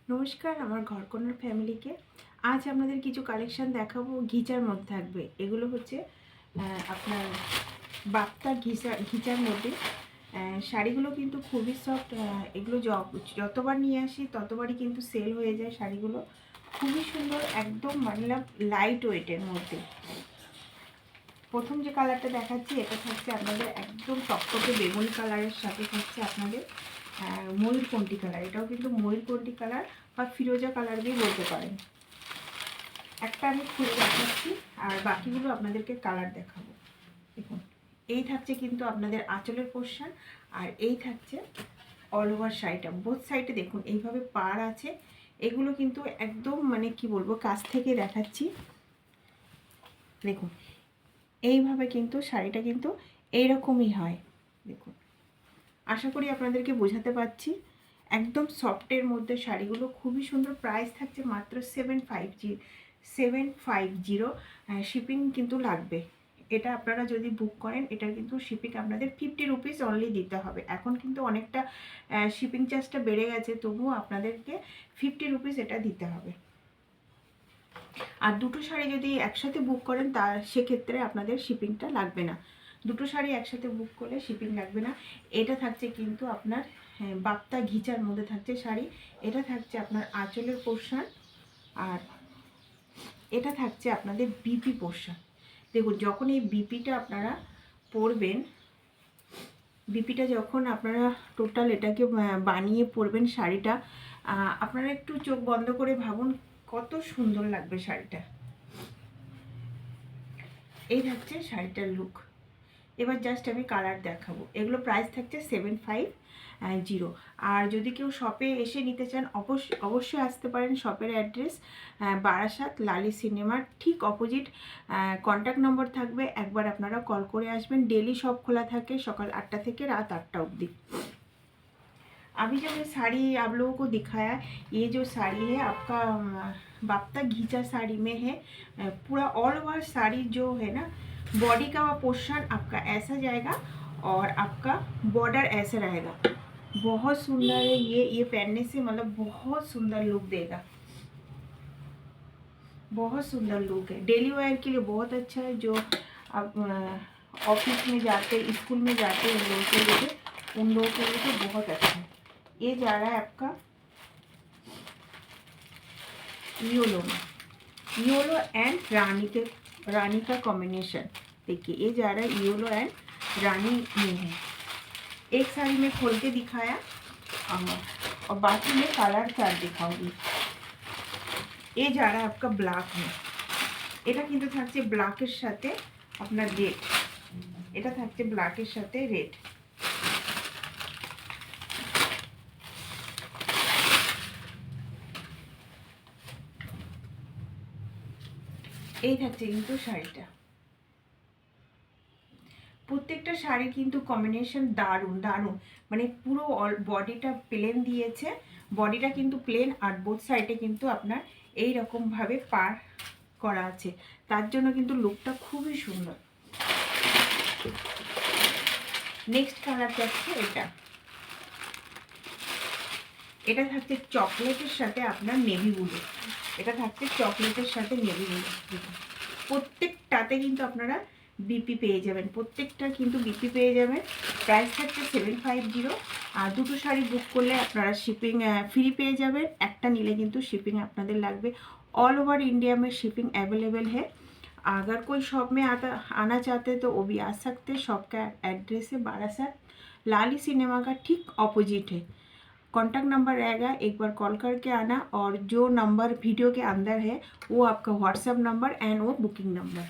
নমস্কার, আমার ঘরকন্যার ফ্যামিলিকে আজ আপনাদের কিছু কালেকশান দেখাবো। ঘিচার মধ্যে থাকবে। এগুলো হচ্ছে আপনার বাপ্তা ঘিচার মধ্যে শাড়িগুলো কিন্তু খুবই সফট। এগুলো যতবার নিয়ে আসি ততবারই কিন্তু সেল হয়ে যায়। শাড়িগুলো খুবই সুন্দর, একদম মানে লাইট ওয়েটের মধ্যে। প্রথম যে কালারটা দেখাচ্ছি এটা থাকছে আপনাদের একদম টকটকে বেগুনি কালারের সাথে থাকছে আপনাদের ময়ূরকণ্ঠী কালার। এটাও কিন্তু ময়ূরকণ্ঠী কালার বা ফিরোজা কালার দিয়ে বলতে পারেন। একটা আমি খুলে দেখাচ্ছি আর বাকিগুলো আপনাদেরকে কালার দেখাবো। দেখুন, এই থাকছে কিন্তু আপনাদের আঁচলের পোর্শন, আর এই থাকছে অল ওভার শাড়িটা। বোথ সাইডে দেখুন এইভাবে পাড় আছে। এগুলো কিন্তু একদম মানে কি বলবো, কাছ থেকে দেখাচ্ছি। দেখুন এইভাবে কিন্তু শাড়িটা কিন্তু এইরকমই হয়। দেখুন, আশা করি আপনাদেরকে বোঝাতে পারছি। একদম সফটের মধ্যে শাড়িগুলো খুবই সুন্দর। প্রাইস থাকছে মাত্র 750। শিপিং কিন্তু লাগবে। এটা আপনারা যদি বুক করেন এটার কিন্তু শিপিং আপনাদের 50 রুপিস অনলি দিতে হবে। এখন কিন্তু অনেকটা শিপিং চার্জটা বেড়ে গেছে, তবুও আপনাদেরকে 50 রুপিস এটা দিতে হবে। আর দুটো শাড়ি যদি একসাথে বুক করেন সেক্ষেত্রে আপনাদের শিপিংটা লাগবে না। দুটো শাড়ি একসাথে বুক করলে শিপিং লাগবে না। এটা থাকছে কিন্তু আপনার বাপ্তা ঘিচার মধ্যে থাকছে শাড়ি। এটা থাকছে আপনার আঁচলের পোর্শন, আর এটা থাকছে আপনাদের বিপি পোর্শন। দেখুন, যখন এই বিপিটা আপনারা পরবেন, বিপিটা যখন আপনারা টোটাল এটাকে বানিয়ে পরবেন শাড়িটা, আপনারা একটু চোখ বন্ধ করে ভাবুন কত সুন্দর লাগবে শাড়িটা। এই থাকছে শাড়িটার লুক। এবার জাস্ট আমি কালার দেখাবো। এগুলো প্রাইস থাকছে 750। আর যদি কেউ শপে এসে নিতে চান অবশ্যই আসতে পারেন। শপের অ্যাড্রেস বারাসাত লালি সিনেমার ঠিক অপোজিট। কন্ট্যাক্ট নম্বর থাকবে, একবার আপনারা কল করে আসবেন। ডেলি শপ খোলা থাকে সকাল 8টা থেকে রাত 8টা অবধি। अभी जो ये साड़ी आप लोगों को दिखाया, ये जो साड़ी है आपका बाप्ता घिचा साड़ी में है। पूरा ऑल ओवर साड़ी जो है ना, बॉडी का पोर्शन आपका ऐसा जाएगा और आपका बॉर्डर ऐसा रहेगा। बहुत सुंदर है ये पहनने से मतलब बहुत सुंदर लुक देगा। बहुत सुंदर लुक है, डेली वेयर के लिए बहुत अच्छा है। जो आप ऑफिस में जाते, स्कूल में जाते उन लोगों के लिए तो बहुत अच्छा है। ये जा रहा है आपका येलो में, येलो एंड रानी का कॉम्बिनेशन। देखिए ये जा रहा है येलो एंड रानी में है। एक साड़ी में खोल के दिखाया और बाकी में कलर चार्ट दिखाऊंगी। ये जा रहा है आपका ब्लैक में। এটা কিন্তু থাকছে ব্ল্যাকের সাথে আপনার রেড। এটা থাকছে ব্ল্যাকের সাথে রেড। এই থাকছে কিন্তু শাড়িটা। প্রত্যেকটা শাড়ির কিন্তু কম্বিনেশন দারুণ দারুণ। মানে পুরো বডিটা প্লেন দিয়েছে, বডিটা কিন্তু প্লেন, আর বোথ সাইডে কিন্তু আপনার এই রকমভাবে পার করা আছে। তার জন্য কিন্তু লুকটা খুবই সুন্দর। নেক্সট কালার থাকছে এটা। এটা থাকছে চকলেটের সাথে আপনার নেভি ব্লু। এটা থাকছে চকলেটের সাথে নেভি ব্লু। প্রত্যেকটাতে কিন্তু আপনারা বিপি পেয়ে যাবেন, প্রত্যেকটা কিন্তু বিপি পেয়ে যাবেন। প্রাইস থাকছে 750। আর দুটো শাড়ি বুক করলে আপনারা শিপিং ফ্রি পেয়ে যাবেন। একটা নিলে কিন্তু शिपिंग আপনাদের লাগবে। ऑल ओवर इंडिया में शिपिंग अवेलेबल है। अगर कोई शॉप में आना चाहते तो वो भी आ सकते। शॉप का एड्रेस है बारासात लाली सिनेमा का ठीक ऑपोजिट है। कॉन्टैक्ट नंबर रहेगा, एक बार कॉल करके आना। और जो नंबर वीडियो के अंदर है वो आपका व्हाट्सएप नंबर एंड वो बुकिंग नंबर।